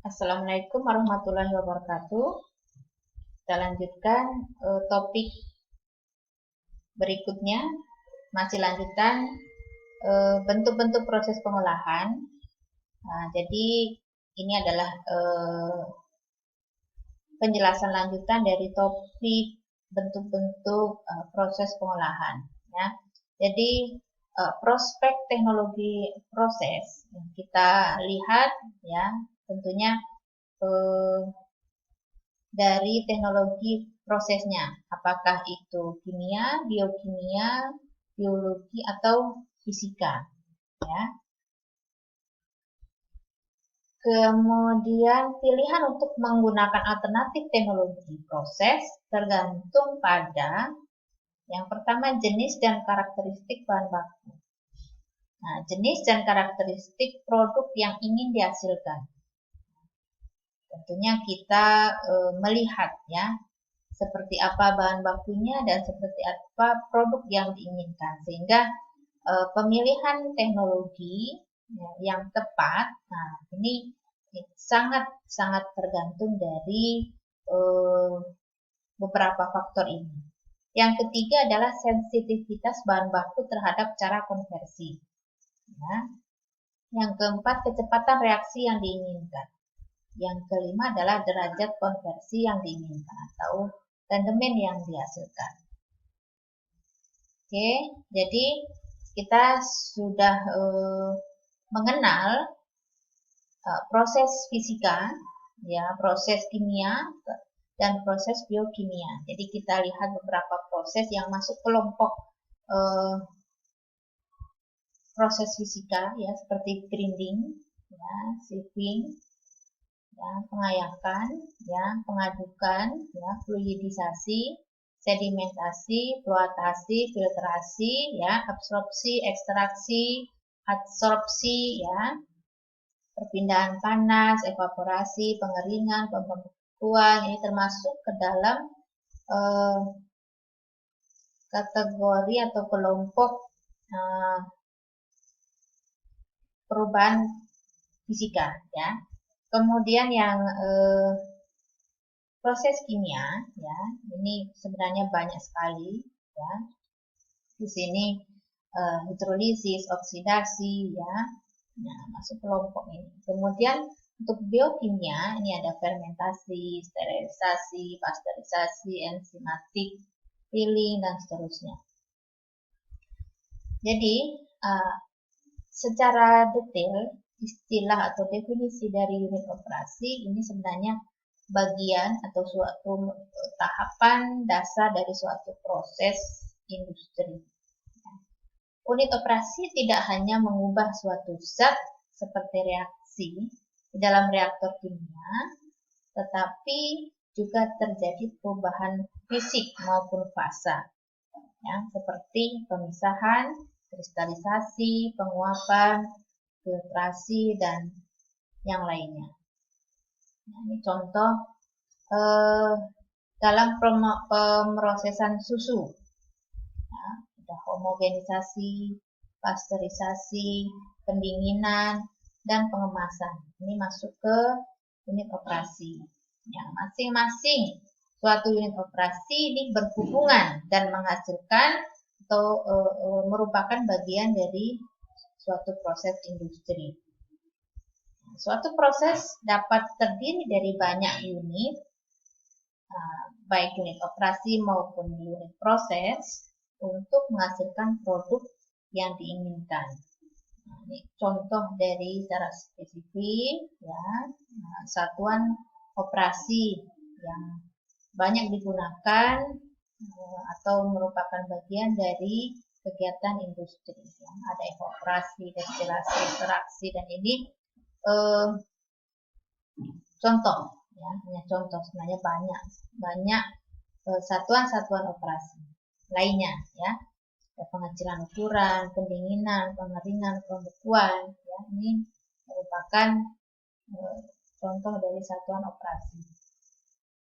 Assalamualaikum warahmatullahi wabarakatuh. Kita lanjutkan topik berikutnya, masih lanjutan bentuk-bentuk proses pengolahan. Nah, jadi ini adalah penjelasan lanjutan dari topik bentuk-bentuk proses pengolahan. Ya. Jadi prospek teknologi proses yang kita lihat, ya, tentunya dari teknologi prosesnya, apakah itu kimia, biokimia, biologi atau fisika, ya. Kemudian pilihan untuk menggunakan alternatif teknologi proses tergantung pada yang pertama jenis dan karakteristik bahan baku. Nah, jenis dan karakteristik produk yang ingin dihasilkan. Tentunya kita melihat, ya, seperti apa bahan bakunya dan seperti apa produk yang diinginkan, sehingga pemilihan teknologi yang tepat, nah ini sangat tergantung dari beberapa faktor ini. Yang ketiga adalah sensitivitas bahan baku terhadap cara konversi. Ya. Yang keempat, kecepatan reaksi yang diinginkan. Yang kelima adalah derajat konversi yang diinginkan atau rendemen yang dihasilkan. Oke, jadi kita sudah mengenal proses fisika, ya, proses kimia dan proses biokimia. Jadi kita lihat beberapa proses yang masuk kelompok proses fisika, ya, seperti grinding, ya, sieving, ya, pengayakan, ya, pengadukan, ya, fluidisasi, sedimentasi, floatasi, filtrasi, ya, absorpsi, ekstraksi, adsorpsi, ya, perpindahan panas, evaporasi, pengeringan, pembekuan, ini termasuk ke dalam kategori atau kelompok perubahan fisika, ya. Kemudian yang proses kimia, ya, ini sebenarnya banyak sekali, ya. Di sini hidrolisis, oksidasi, ya. Nah, masuk kelompok ini. Kemudian untuk biokimia, ini ada fermentasi, sterilisasi, pasteurisasi, enzimatik, peeling, dan seterusnya. Jadi, secara detail, istilah atau definisi dari unit operasi ini sebenarnya bagian atau suatu tahapan dasar dari suatu proses industri. Unit operasi tidak hanya mengubah suatu zat seperti reaksi di dalam reaktor kimia, tetapi juga terjadi perubahan fisik maupun fasa, ya, seperti pemisahan, kristalisasi, penguapan, filtrasi, dan yang lainnya. Nah, ini contoh dalam pemrosesan susu. Nah, ada homogenisasi, pasteurisasi, pendinginan, dan pengemasan. Ini masuk ke unit operasi. Yang masing-masing suatu unit operasi ini berhubungan dan menghasilkan atau merupakan bagian dari suatu proses industri. Suatu proses dapat terdiri dari banyak unit, baik unit operasi maupun unit proses, untuk menghasilkan produk yang diinginkan. Nah, ini contoh dari secara spesifik, ya, satuan operasi yang banyak digunakan atau merupakan bagian dari kegiatan industri, ya. Ada evaporasi, destilasi, ekstraksi, dan ini contoh, ya, hanya contoh, sebenarnya banyak satuan-satuan operasi lainnya, ya. Pengecilan ukuran, pendinginan, pengeringan, pembekuan, ya, ini merupakan contoh dari satuan operasi.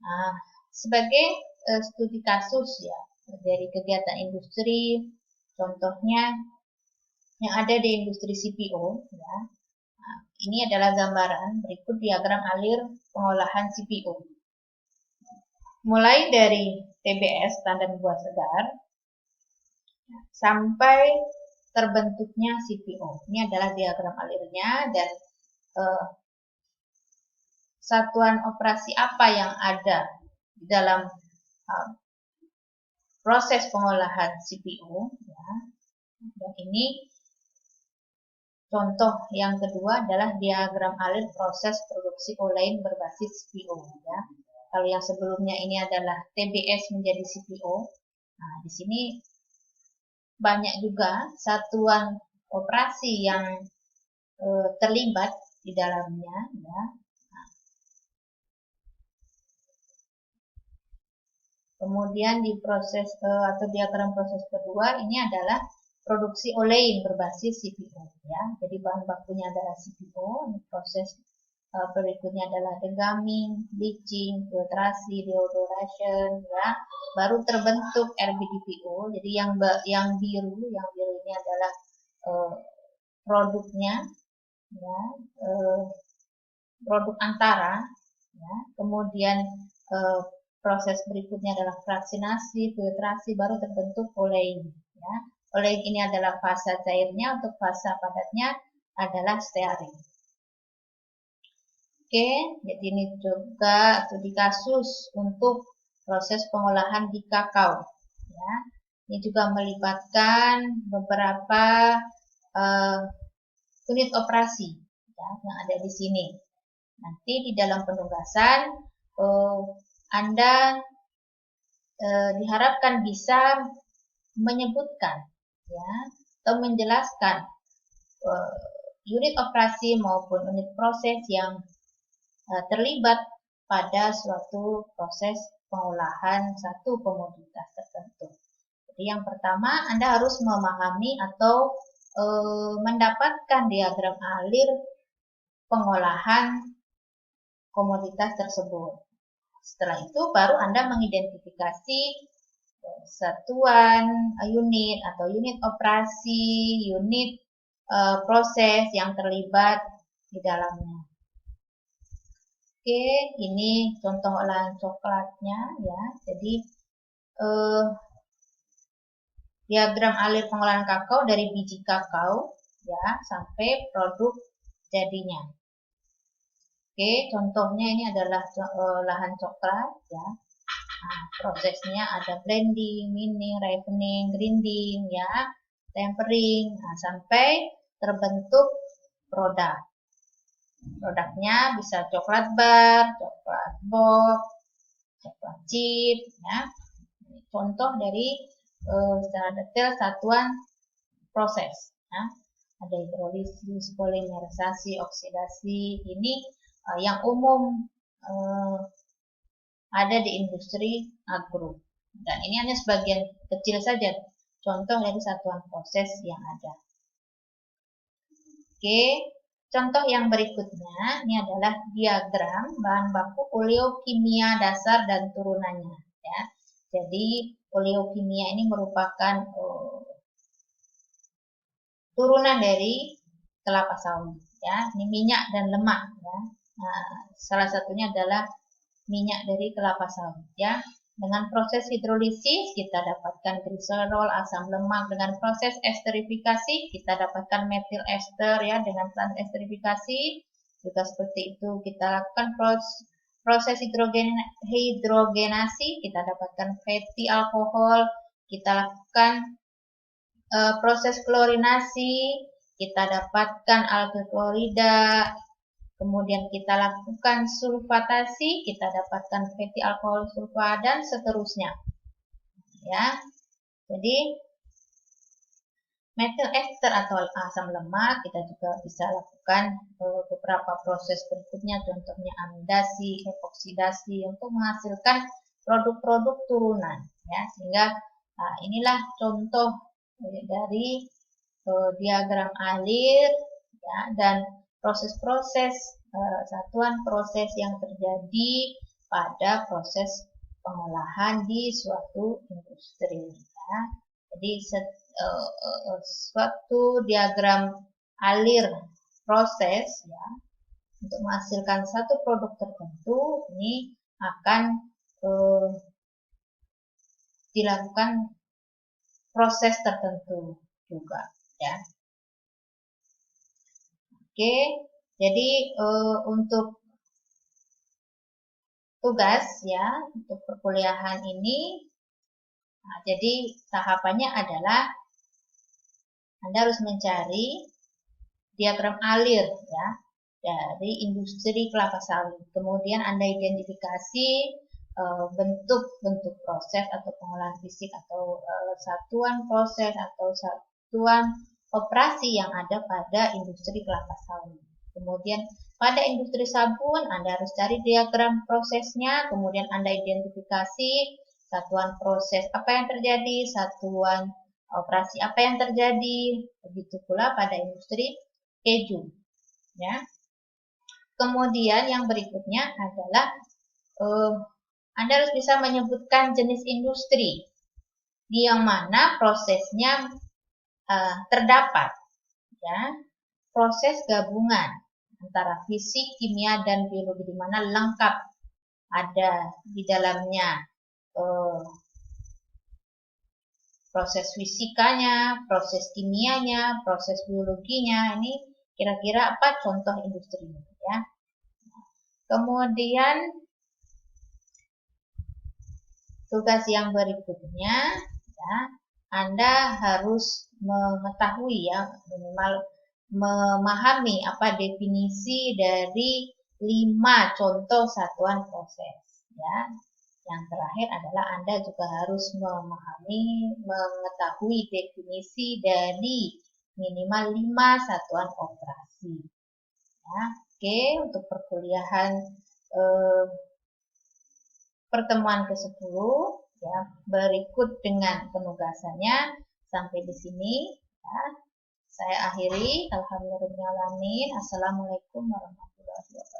Nah, sebagai studi kasus, ya, dari kegiatan industri, contohnya yang ada di industri CPO, ya. Nah, ini adalah gambaran berikut diagram alir pengolahan CPO. Mulai dari TBS, tandan buah segar, sampai terbentuknya CPO. Ini adalah diagram alirnya dan satuan operasi apa yang ada di dalam proses pengolahan CPO. Ya. Dan ini contoh yang kedua adalah diagram alir proses produksi olein berbasis CPO. Ya. Kalau yang sebelumnya ini adalah TBS menjadi CPO. Nah, di sini banyak juga satuan operasi yang terlibat di dalamnya. Ya. Nah, kemudian di proses atau diagram proses kedua ini adalah produksi olein berbasis CPO. Ya. Jadi bahan bakunya adalah CPO. Ini proses berikutnya adalah degamming, bleaching, filtrasi, deodoration, ya. Baru terbentuk RBDPO. Jadi yang biru ini adalah produknya, ya, produk antara, ya. Kemudian proses berikutnya adalah fraksinasi, filtrasi, baru terbentuk olein. Ya. Olein ini adalah fasa cairnya, untuk fasa padatnya adalah stearin. Oke, jadi ini juga studi kasus untuk proses pengolahan di kakao. Ya. Ini juga melibatkan beberapa unit operasi, ya, yang ada di sini. Nanti di dalam penugasan Anda diharapkan bisa menyebutkan, ya, atau menjelaskan unit operasi maupun unit proses yang terlibat pada suatu proses pengolahan satu komoditas tertentu. Jadi yang pertama Anda harus memahami atau mendapatkan diagram alir pengolahan komoditas tersebut. Setelah itu baru Anda mengidentifikasi satuan unit atau unit operasi, unit proses yang terlibat di dalamnya. Oke, ini contoh olahan coklatnya, ya. Jadi diagram alir pengolahan kakao dari biji kakao, ya, sampai produk jadinya. Oke, contohnya ini adalah olahan coklat, ya. Nah, prosesnya ada blending, mining, ripening, grinding, ya, tempering, nah, sampai terbentuk produk. Produknya bisa coklat bar, coklat box, coklat chip, ya. Contoh dari secara detail satuan proses. Ya. Ada hidrolisis, polimerisasi, oksidasi. Ini yang umum ada di industri agro. Dan ini hanya sebagian kecil saja contoh dari satuan proses yang ada. Oke. Contoh yang berikutnya, ini adalah diagram bahan baku oleokimia dasar dan turunannya. Ya. Jadi, oleokimia ini merupakan turunan dari kelapa sawit. Ya. Ini minyak dan lemak. Ya. Nah, salah satunya adalah minyak dari kelapa sawit. Ya. Dengan proses hidrolisis, kita dapatkan gliserol, asam lemak. Dengan proses esterifikasi, kita dapatkan metil ester, ya, dengan plant esterifikasi. Juga seperti itu, kita lakukan proses hidrogenasi, kita dapatkan fatty alkohol. Kita lakukan proses klorinasi, kita dapatkan alkyl klorida. Kemudian kita lakukan sulfatasi, kita dapatkan fatty alkohol sulfa dan seterusnya. Ya. Jadi metil ester atau asam lemak kita juga bisa lakukan beberapa proses berikutnya, contohnya amidasi, epoksidasi untuk menghasilkan produk-produk turunan. Ya, sehingga inilah contoh dari diagram alir, ya, dan proses-proses satuan proses yang terjadi pada proses pengolahan di suatu industri. Ya. Jadi suatu diagram alir proses ya, untuk menghasilkan satu produk tertentu, ini akan dilakukan proses tertentu juga ya. Oke, jadi untuk tugas ya, untuk perkuliahan ini, nah, jadi tahapannya adalah Anda harus mencari diagram alir ya dari industri kelapa sawit. Kemudian Anda identifikasi bentuk-bentuk proses atau pengolahan fisik atau satuan proses atau satuan operasi yang ada pada industri kelapa sawit. Kemudian pada industri sabun Anda harus cari diagram prosesnya, kemudian Anda identifikasi satuan proses apa yang terjadi, satuan operasi apa yang terjadi. Begitu pula pada industri keju ya. Kemudian yang berikutnya adalah Anda harus bisa menyebutkan jenis industri di yang mana prosesnya terdapat ya, proses gabungan antara fisik, kimia, dan biologi di mana lengkap ada di dalamnya proses fisikanya, proses kimianya, proses biologinya. Ini kira-kira apa contoh industrinya ya. Kemudian tugas yang berikutnya ya, Anda harus mengetahui ya, minimal memahami apa definisi dari 5 contoh satuan proses ya. Yang terakhir adalah Anda juga harus mengetahui definisi dari minimal 5 satuan operasi. Ya, oke, untuk perkuliahan pertemuan ke-10 ya, berikut dengan penugasannya. Sampai di sini ya. Saya akhiri. Alhamdulillah. Assalamualaikum warahmatullahi wabarakatuh.